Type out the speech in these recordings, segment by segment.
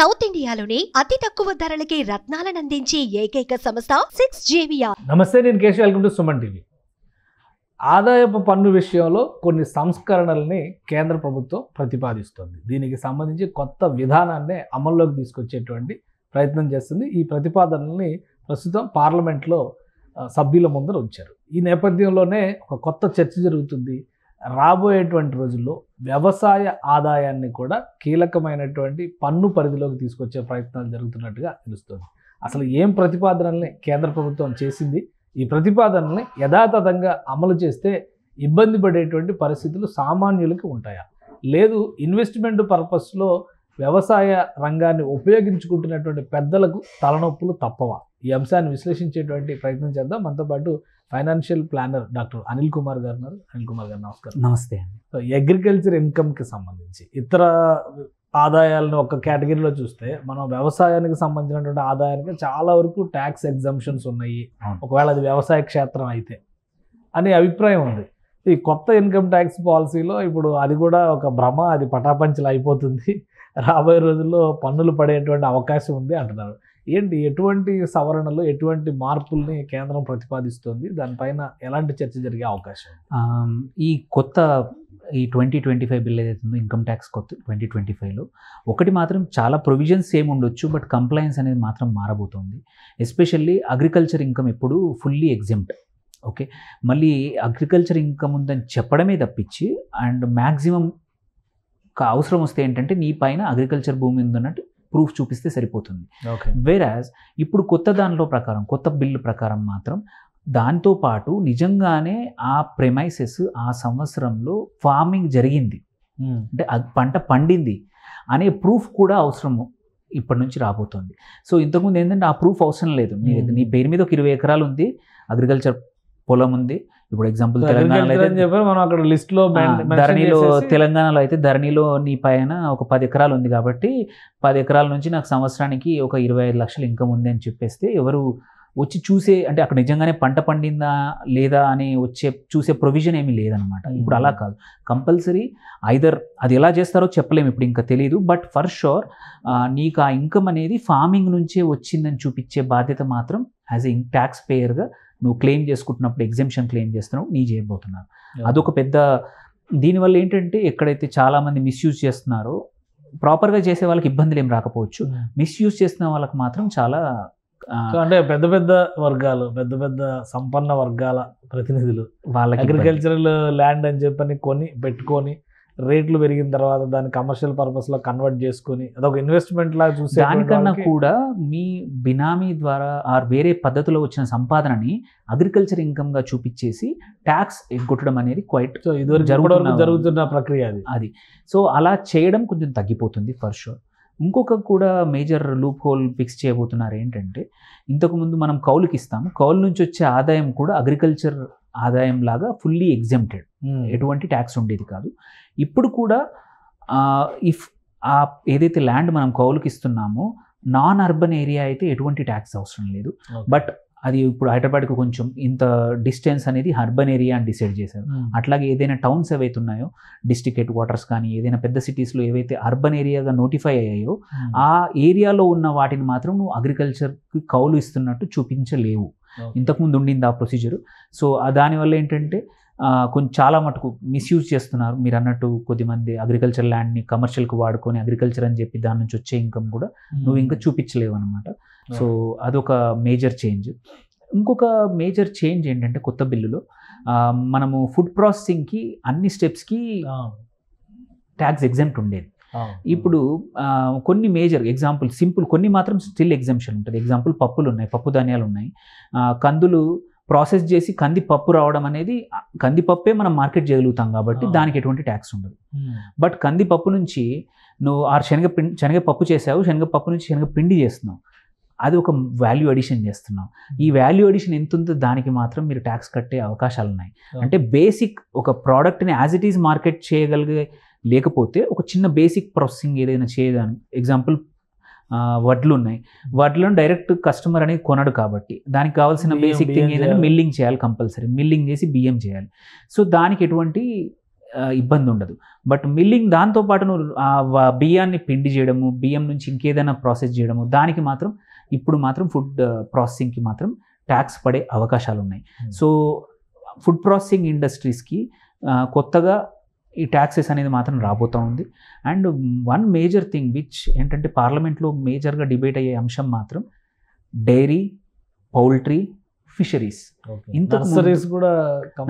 South ఇండియాలోనే అతి తక్కువ ధరలకి రత్నాలను అందించే ఏకైక సంస్థ 6JVR. నమస్తే, నేను Keshav. Welcome to Suman TV. ఆదాయపు పన్ను విషయంలో కొన్ని సంస్కరణల్ని కేంద్ర ప్రభుత్వం ప్రతిపాదిస్తుంది. దీనికి సంబంధించి కొత్త విధానాన్ని అమల్లోకి తీసుకొచ్చేటువంటి ప్రయత్నం చేస్తుంది. ఈ ప్రతిపాదనల్ని ప్రస్తుతం పార్లమెంట్లో సభ్యుల ముందర ఉంచారు. ఈ నేపథ్యంలోనే ఒక కొత్త చర్చ జరుగుతుంది. రాబోయేటువంటి రోజుల్లో వ్యవసాయ ఆదాయాన్ని కూడా కీలకమైనటువంటి పన్ను పరిధిలోకి తీసుకొచ్చే ప్రయత్నాలు జరుగుతున్నట్టుగా తెలుస్తుంది. అసలు ఏం ప్రతిపాదనల్ని కేంద్ర ప్రభుత్వం చేసింది, ఈ ప్రతిపాదనల్ని యథాతథంగా అమలు చేస్తే ఇబ్బంది పడేటువంటి పరిస్థితులు సామాన్యులకి ఉంటాయా, లేదు ఇన్వెస్ట్మెంట్ పర్పస్లో వ్యవసాయ రంగాన్ని ఉపయోగించుకుంటున్నటువంటి పెద్దలకు తలనొప్పులు తప్పవా? ఈ అంశాన్ని విశ్లేషించేటువంటి ప్రయత్నం చేద్దాం. మనతో పాటు financial planner doctor Anil Kumar గారు ఉన్నారు. అనిల్ కుమార్ గారు నమస్కారం. నమస్తే అండి. అగ్రికల్చర్ ఇన్కమ్కి సంబంధించి ఇతర ఆదాయాలను ఒక కేటగిరీలో చూస్తే మనం వ్యవసాయానికి సంబంధించినటువంటి ఆదాయానికి చాలా వరకు ట్యాక్స్ ఎగ్జంప్షన్స్ ఉన్నాయి, ఒకవేళ అది వ్యవసాయ క్షేత్రం అయితే అనే అభిప్రాయం ఉంది. ఈ కొత్త ఇన్కమ్ ట్యాక్స్ పాలసీలో ఇప్పుడు అది కూడా ఒక భ్రమ, అది పటాపంచలు అయిపోతుంది, రాబోయే రోజుల్లో పన్నులు పడేటువంటి అవకాశం ఉంది అంటున్నారు. ఏంటి, ఎటువంటి సవరణలు, ఎటువంటి మార్పుల్ని కేంద్రం ప్రతిపాదిస్తుంది, దానిపైన ఎలాంటి చర్చ జరిగే అవకాశం? ఈ కొత్త 2025 బిల్ ఏదైతే ఉందో ఇన్కమ్ ట్యాక్స్ కొత్త 2025లో ఒకటి మాత్రం చాలా ప్రొవిజన్స్ సేమ్ ఉండొచ్చు, బట్ కంప్లైన్స్ అనేది మాత్రం మారబోతుంది. ఎస్పెషల్లీ అగ్రికల్చర్ ఇన్కమ్ ఎప్పుడు ఫుల్లీ ఎగ్జెంప్ట్. ఓకే, మళ్ళీ అగ్రికల్చర్ ఇన్కమ్ ఉందని చెప్పడమే తప్పించి అండ్ మ్యాక్సిమం అవసరం వస్తే ఏంటంటే నీ పైన అగ్రికల్చర్ భూమి ఉందన్నట్టు ప్రూఫ్ చూపిస్తే సరిపోతుంది. వేరాజ్ ఇప్పుడు దానిలో ప్రకారం, కొత్త బిల్లు ప్రకారం మాత్రం దాంతోపాటు నిజంగానే ఆ ప్రెమైసెస్ ఆ సంవత్సరంలో ఫార్మింగ్ జరిగింది, అంటే పంట పండింది అనే ప్రూఫ్ కూడా అవసరము ఇప్పటి నుంచి రాబోతుంది. సో ఇంతకుముందు ఏంటంటే ఆ ప్రూఫ్ అవసరం లేదు. నీ పేరు మీద ఒక 20 ఎకరాలు ఉంది, అగ్రికల్చర్ పొలం ఉంది. ఇప్పుడు ఎగ్జాంపుల్ తెలంగాణలో తెలంగాణలో అయితే ధరణిలో నీ పైన ఒక 10 ఎకరాలు ఉంది కాబట్టి 10 ఎకరాల నుంచి నాకు సంవత్సరానికి ఒక 25 లక్షలు ఇన్కమ్ ఉంది అని చెప్పేస్తే ఎవరు వచ్చి చూసే, అంటే అక్కడ నిజంగానే పంట పండిందా లేదా అని చూసే ప్రొవిజన్ ఏమీ లేదనమాట. ఇప్పుడు అలా కాదు, కంపల్సరీ ఐదర్ అది ఎలా చేస్తారో చెప్పలేము, ఇప్పుడు ఇంకా తెలియదు. బట్ ఫర్ షూర్ నీకు ఆ ఇన్కమ్ అనేది ఫార్మింగ్ నుంచే వచ్చిందని చూపించే బాధ్యత మాత్రం యాజ్ ఎ ట్యాక్స్ పేయర్గా నువ్వు క్లెయిమ్ చేసుకుంటున్నప్పుడు, ఎగ్జెంప్షన్ క్లెయిమ్ చేస్తున్నావు, నీ చేయబోతున్నారు. అదొక పెద్ద, దీనివల్ల ఏంటంటే ఎక్కడైతే చాలామంది మిస్యూజ్ చేస్తున్నారో, ప్రాపర్గా చేసే వాళ్ళకి ఇబ్బందులు ఏం రాకపోవచ్చు, మిస్యూజ్ చేస్తున్న వాళ్ళకి మాత్రం చాలా, అంటే పెద్ద పెద్ద వర్గాలు, పెద్ద పెద్ద సంపన్న వర్గాల ప్రతినిధులు వాళ్ళకి అగ్రికల్చరల్ ల్యాండ్ అని చెప్పని పెట్టుకొని రేట్లు పెరిగిన తర్వాత దాన్ని కమర్షియల్ పర్పస్లో కన్వర్ట్ చేసుకొని అదొక ఇన్వెస్ట్మెంట్ లాగా చూసే దానికన్నా కూడా మీ బినామీ ద్వారా ఆర్ వేరే పద్ధతిలో వచ్చిన సంపాదనని అగ్రికల్చర్ ఇన్కమ్గా చూపించేసి ట్యాక్స్ ఎగ్గొట్టడం అనేది క్వైట్ జరుగుతున్న ప్రక్రియ అది. సో అలా చేయడం కొంచెం తగ్గిపోతుంది ఫర్ షూర్. ఇంకొక కూడా మేజర్ లూప్ హోల్ ఫిక్స్ చేయబోతున్నారు. ఏంటంటే ఇంతకుముందు మనం కౌలుకి ఇస్తాము, కౌలు నుంచి వచ్చే ఆదాయం కూడా అగ్రికల్చర్ ఆదాయం లాగా ఫుల్లీ ఎగ్జెంప్టెడ్, ఎటువంటి ట్యాక్స్ ఉండేది కాదు. ఇప్పుడు కూడా ఇఫ్ ఏదైతే ల్యాండ్ మనం కౌలుకి ఇస్తున్నామో నాన్ అర్బన్ ఏరియా అయితే ఎటువంటి ట్యాక్స్ అవసరం లేదు. బట్ అది ఇప్పుడు హైదరాబాద్కి కొంచెం ఇంత డిస్టెన్స్ అనేది అర్బన్ ఏరియా అని డిసైడ్ చేశారు. అట్లాగే ఏదైనా టౌన్స్ ఏవైతే ఉన్నాయో, డిస్ట్రిక్ట్ హెడ్ క్వార్టర్స్ కానీ ఏదైనా పెద్ద సిటీస్లో ఏవైతే అర్బన్ ఏరియాగా నోటిఫై అయ్యాయో ఆ ఏరియాలో ఉన్న వాటిని మాత్రం నువ్వు అగ్రికల్చర్కి కౌలు ఇస్తున్నట్టు చూపించలేవు. ఇంతకుముందు ఉండింది ఆ ప్రొసీజర్. సో దానివల్ల ఏంటంటే కొంచెం చాలా మటుకు మిస్యూజ్ చేస్తున్నారు. మీరు అన్నట్టు కొద్దిమంది అగ్రికల్చర్ ల్యాండ్ని కమర్షియల్కి వాడుకొని అగ్రికల్చర్ అని చెప్పి దాని నుంచి వచ్చే ఇన్కమ్ కూడా నువ్వు ఇంకా చూపించలేవు అనమాట. సో అదొక మేజర్ చేంజ్. ఇంకొక మేజర్ చేంజ్ ఏంటంటే కొత్త బిల్లులో మనము ఫుడ్ ప్రాసెసింగ్కి అన్ని స్టెప్స్కి ట్యాక్స్ ఎగ్జెంప్ట్ ఉండేది. ఇప్పుడు కొన్ని మేజర్ ఎగ్జాంపుల్, సింపుల్ కొన్ని మాత్రం స్టిల్ ఎగ్జెంప్షన్ ఉంటుంది. ఎగ్జాంపుల్ పప్పులు ఉన్నాయి, పప్పు ధాన్యాలు ఉన్నాయి. కందులు ప్రాసెస్ చేసి కందిపప్పు రావడం అనేది, కందిపప్పే మనం మార్కెట్ చేయగలుగుతాం కాబట్టి దానికి ఎటువంటి ట్యాక్స్ ఉండదు. బట్ కందిపప్పు నుంచి నువ్వు శనగపప్పు చేసావు, శనగపప్పు నుంచి శనగపిండి చేస్తున్నావు, అది ఒక వాల్యూ అడిషన్ చేస్తున్నావు. ఈ వాల్యూ అడిషన్ ఎంత ఉందో దానికి మాత్రం మీరు ట్యాక్స్ కట్టే అవకాశాలు ఉన్నాయి. అంటే బేసిక్ ఒక ప్రోడక్ట్ని యాజ్ ఇట్ ఈజ్ మార్కెట్ చేయగలిగే, లేకపోతే ఒక చిన్న బేసిక్ ప్రాసెసింగ్ ఏదైనా చేయడానికి, ఎగ్జాంపుల్ వడ్లు ఉన్నాయి, వడ్లను డైరెక్ట్ కస్టమర్ అనేది కొనడు కాబట్టి దానికి కావాల్సిన బేసిక్ థింగ్ ఏంటంటే మిల్లింగ్ చేయాలి, కంపల్సరీ మిల్లింగ్ చేసి బియ్యం చేయాలి. సో దానికి ఎటువంటి ఇబ్బంది ఉండదు. బట్ మిల్లింగ్ దాంతోపాటు నువ్వు బియ్యాన్ని పిండి చేయడము, బియ్యం నుంచి ఇంకేదైనా ప్రాసెస్ చేయడము, దానికి మాత్రం ఇప్పుడు మాత్రం ఫుడ్ ప్రాసెసింగ్కి మాత్రం ట్యాక్స్ పడే అవకాశాలు ఉన్నాయి. సో ఫుడ్ ప్రాసెసింగ్ ఇండస్ట్రీస్కి కొత్తగా ఈ ట్యాక్సెస్ అనేది మాత్రం రాబోతూ ఉంది. And one major thing which ఏంటంటే పార్లమెంట్లో మేజర్గా డిబేట్ అయ్యే అంశం మాత్రం డైరీ, పౌల్ట్రీ, ఫిషరీస్,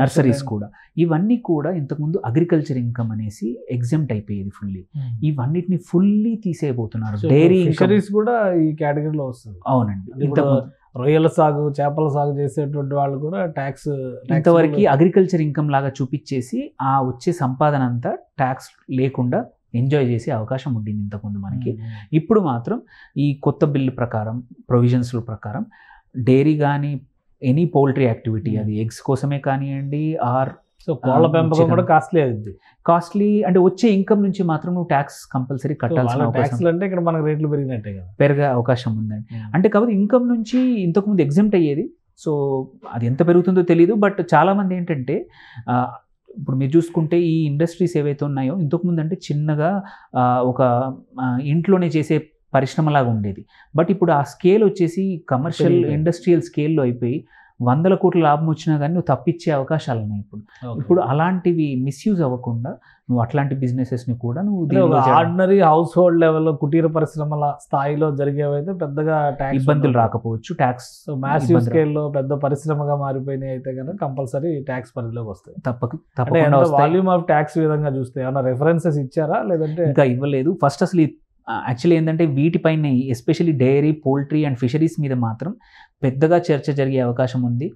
నర్సరీస్ కూడా ఇవన్నీ కూడా ఇంతకుముందు అగ్రికల్చర్ ఇన్కమ్ అనేసి ఎగ్జెంప్ట్ అయిపోయేది ఫుల్లీ. ఇవన్నిటిని ఫుల్లీ తీసేయబోతున్నారు. డైరీ ఫిషరీస్ కూడా ఈ కేటగిరీలో వస్తుంది. అవునండి. రొయ్యల సాగు, చేపల సాగు చేసేటువంటి వాళ్ళు కూడా ట్యాక్స్ ఇంతవరకు అగ్రికల్చర్ ఇన్కమ్ లాగా చూపించేసి ఆ వచ్చే సంపాదన అంతా ట్యాక్స్ లేకుండా ఎంజాయ్ చేసే అవకాశం ఉండింది ఇంతకుముందు మనకి. ఇప్పుడు మాత్రం ఈ కొత్త బిల్లు ప్రకారం, ప్రొవిజన్స్ల ప్రకారం డైరీ కానీ ఎనీ పౌల్ట్రీ యాక్టివిటీ, అది ఎగ్స్ కోసమే కానివ్వండి ఆర్ కోళ్ళ పెంపకం కూడా కాస్ట్లీ అంటే వచ్చే ఇన్కమ్ నుంచి మాత్రం నువ్వు ట్యాక్స్ కంపల్సరీ కట్టాల్సిన అవకాశం అంటే ఇక్కడ మనకు రేట్లు పెరిగినట్టే కదా, పెరిగే అవకాశం ఉందండి. అంటే కాబట్టి ఇన్కమ్ నుంచి ఇంతకుముందు ఎగ్జెంప్ట్ అయ్యేది. సో అది ఎంత పెరుగుతుందో తెలియదు. బట్ చాలామంది ఏంటంటే ఇప్పుడు మీరు చూసుకుంటే ఈ ఇండస్ట్రీస్ ఏవైతే ఉన్నాయో ఇంతకుముందు అంటే చిన్నగా ఒక ఇంట్లోనే చేసే పరిశ్రమలాగా ఉండేది. బట్ ఇప్పుడు ఆ స్కేల్ వచ్చేసి కమర్షియల్ ఇండస్ట్రియల్ స్కేల్లో అయిపోయి 100 కోట్ల లాభం వచ్చినా కానీ నువ్వు తప్పించే అవకాశాలు ఉన్నాయి. ఇప్పుడు అలాంటివి మిస్యూజ్ అవ్వకుండా నువ్వు అట్లాంటి బిజినెసెస్ని కూడా నువ్వు ఆర్డినరీ హౌస్ హోల్డ్ లెవెల్లో కుటీర పరిశ్రమల స్థాయిలో జరిగేవైతే పెద్దగా ఇబ్బందులు రాకపోవచ్చు. ట్యాక్స్ మ్యాసివ్ స్కేల్లో పెద్ద పరిశ్రమగా మారిపోయినాయి అయితే కనుక కంపల్సరీ ట్యాక్స్ పరిధిలోకి వస్తాయి. తప్పకుండా వాల్యూమ్ ఆఫ్ ట్యాక్స్ విధంగా చూస్తే ఏమైనా రెఫరెన్సెస్ ఇచ్చారా లేదంటే ఇంకా ఇవ్వలేదు. ఫస్ట్ అసలు యాక్చువల్లీ ఏంటంటే వీటిపైన especially dairy, poultry and fisheries మీద మాత్రం పెద్దగా చర్చ జరిగే అవకాశం ఉంది.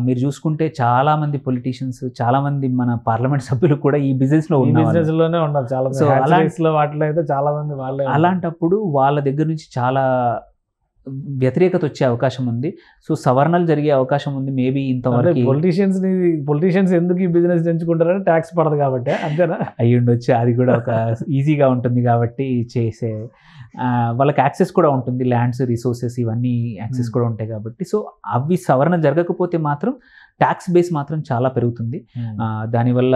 మీరు చూసుకుంటే చాలామంది పొలిటీషియన్స్, చాలామంది మన పార్లమెంట్ సభ్యులు కూడా ఈ బిజినెస్లో ఉన్నారు. చాలా మంది అలాంటప్పుడు వాళ్ళ దగ్గర నుంచి చాలా వ్యతిరేకత వచ్చే అవకాశం ఉంది. సో సవరణలు జరిగే అవకాశం ఉంది. మేబీ ఇంతవరకు పొలిటీషియన్స్ ఎందుకు ఈ బిజినెస్ ఎంచుకుంటారని ట్యాక్స్ పడదు కాబట్టి అంతేనా అయ్యి ఉండొచ్చు. అది కూడా ఒక ఈజీగా ఉంటుంది కాబట్టి చేసే వాళ్ళకి యాక్సెస్ కూడా ఉంటుంది. ల్యాండ్స్, రిసోర్సెస్ ఇవన్నీ యాక్సెస్ కూడా ఉంటాయి కాబట్టి. సో అవి సవరణ జరగకపోతే మాత్రం ట్యాక్స్ బేస్ మాత్రం చాలా పెరుగుతుంది. దానివల్ల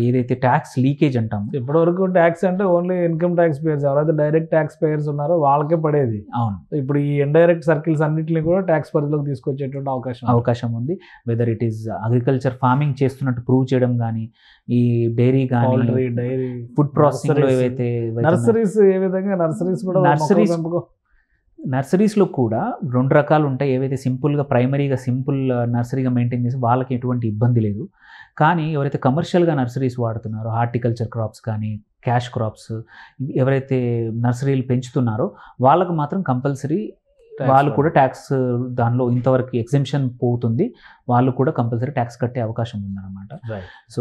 ఏదైతే ట్యాక్స్ లీకేజ్ అంటాము, ఇప్పటివరకు ట్యాక్స్ అంటే ఓన్లీ ఇన్కమ్ ట్యాక్స్ పేయర్స్, ఎవరైతే డైరెక్ట్ ట్యాక్స్ పేయర్స్ ఉన్నారో వాళ్ళకే పడేది. అవును. ఇప్పుడు ఈ ఇండైరెక్ట్ సర్కిల్స్ అన్నింటినీ కూడా ట్యాక్స్ పరిధిలోకి తీసుకొచ్చేటువంటి అవకాశం ఉంది. Whether it is agriculture farming చేస్తున్నట్టు ప్రూవ్ చేయడం కానీ, ఈ డైరీ కానీ, డైరీ, ఫుడ్ ప్రాసెసింగ్ లో ఏవైతే నర్సరీస్, ఏ విధంగా నర్సరీస్ కూడా నర్సరీస్లో కూడా 2 రకాలు ఉంటాయి. ఏవైతే సింపుల్గా ప్రైమరీగా సింపుల్ నర్సరీగా మెయింటైన్ చేసి వాళ్ళకి ఎటువంటి ఇబ్బంది లేదు. కానీ ఎవరైతే కమర్షియల్గా నర్సరీస్ వాడుతున్నారో, హార్టికల్చర్ క్రాప్స్ కానీ, క్యాష్ క్రాప్స్ ఎవరైతే నర్సరీలు పెంచుతున్నారో వాళ్ళకు మాత్రం కంపల్సరీ వాళ్ళు కూడా ట్యాక్స్ దానిలో ఇంతవరకు ఎగ్జెంప్షన్ పోతుంది. వాళ్ళు కూడా కంపల్సరీ ట్యాక్స్ కట్టే అవకాశం ఉందన్నమాట. సో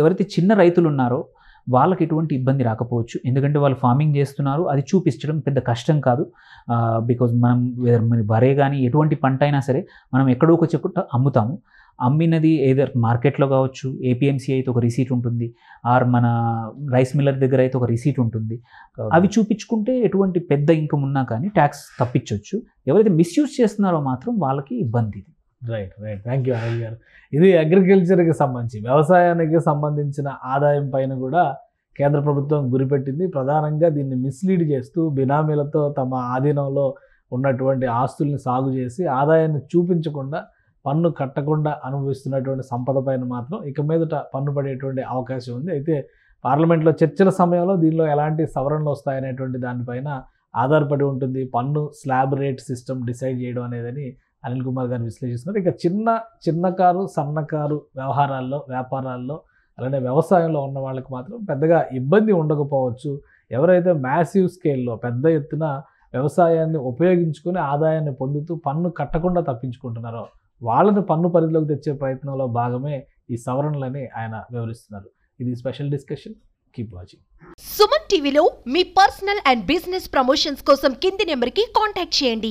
ఎవరైతే చిన్న రైతులు ఉన్నారో వాళ్ళకి ఎటువంటి ఇబ్బంది రాకపోవచ్చు. ఎందుకంటే వాళ్ళు ఫార్మింగ్ చేస్తున్నారు, అది చూపించడం పెద్ద కష్టం కాదు. బికాజ్ మనం వరే కానీ ఎటువంటి పంట అయినా సరే మనం ఎక్కడో ఒక చెప్పుట అమ్ముతాము. అమ్మినది ఏదర్ మార్కెట్లో కావచ్చు, ఏపీఎంసీ అయితే ఒక రిసీట్ ఉంటుంది, ఆర్ మన రైస్ మిల్లర్ దగ్గర అయితే ఒక రిసీట్ ఉంటుంది. అవి చూపించుకుంటే ఎటువంటి పెద్ద ఇన్కమ్ ఉన్నా కానీ ట్యాక్స్ తప్పించవచ్చు. ఎవరైతే మిస్యూజ్ చేస్తున్నారో మాత్రం వాళ్ళకి ఇబ్బంది. రైట్. థ్యాంక్ యూ అనిల్ గారు. ఇది అగ్రికల్చర్కి సంబంధించి, వ్యవసాయానికి సంబంధించిన ఆదాయం పైన కూడా కేంద్ర ప్రభుత్వం గురిపెట్టింది. ప్రధానంగా దీన్ని మిస్లీడ్ చేస్తూ బినామీలతో తమ ఆధీనంలో ఉన్నటువంటి ఆస్తుల్ని సాగు చేసి ఆదాయాన్ని చూపించకుండా, పన్ను కట్టకుండా అనుభవిస్తున్నటువంటి సంపద పైన మాత్రం ఇక మీదట పన్ను పడేటువంటి అవకాశం ఉంది. అయితే పార్లమెంట్లో చర్చల సమయంలో దీనిలో ఎలాంటి సవరణలు వస్తాయనేటువంటి దానిపైన ఆధారపడి ఉంటుంది పన్ను స్లాబ్ రేట్ సిస్టమ్ డిసైడ్ చేయడం అనేదని అనిల్ కుమార్ గారు విశ్లేషిస్తున్నారు. ఇక చిన్నకారు, సన్నకారు వ్యవహారాల్లో, వ్యాపారాల్లో, అలానే వ్యవసాయంలో ఉన్న వాళ్ళకి మాత్రం పెద్దగా ఇబ్బంది ఉండకపోవచ్చు. ఎవరైతే మ్యాసివ్ స్కేల్లో పెద్ద ఎత్తున వ్యవసాయాన్ని ఉపయోగించుకొని ఆదాయాన్ని పొందుతూ పన్ను కట్టకుండా తప్పించుకుంటున్నారో వాళ్ళని పన్ను పరిధిలోకి తెచ్చే ప్రయత్నంలో భాగమే ఈ సవరణలని ఆయన వివరిస్తున్నారు. ఇది special discussion. Keep watching. Suman టీవీలో మీ పర్సనల్ అండ్ బిజినెస్ ప్రమోషన్స్ కోసం కింది నెంబర్కి కాంటాక్ట్ చేయండి.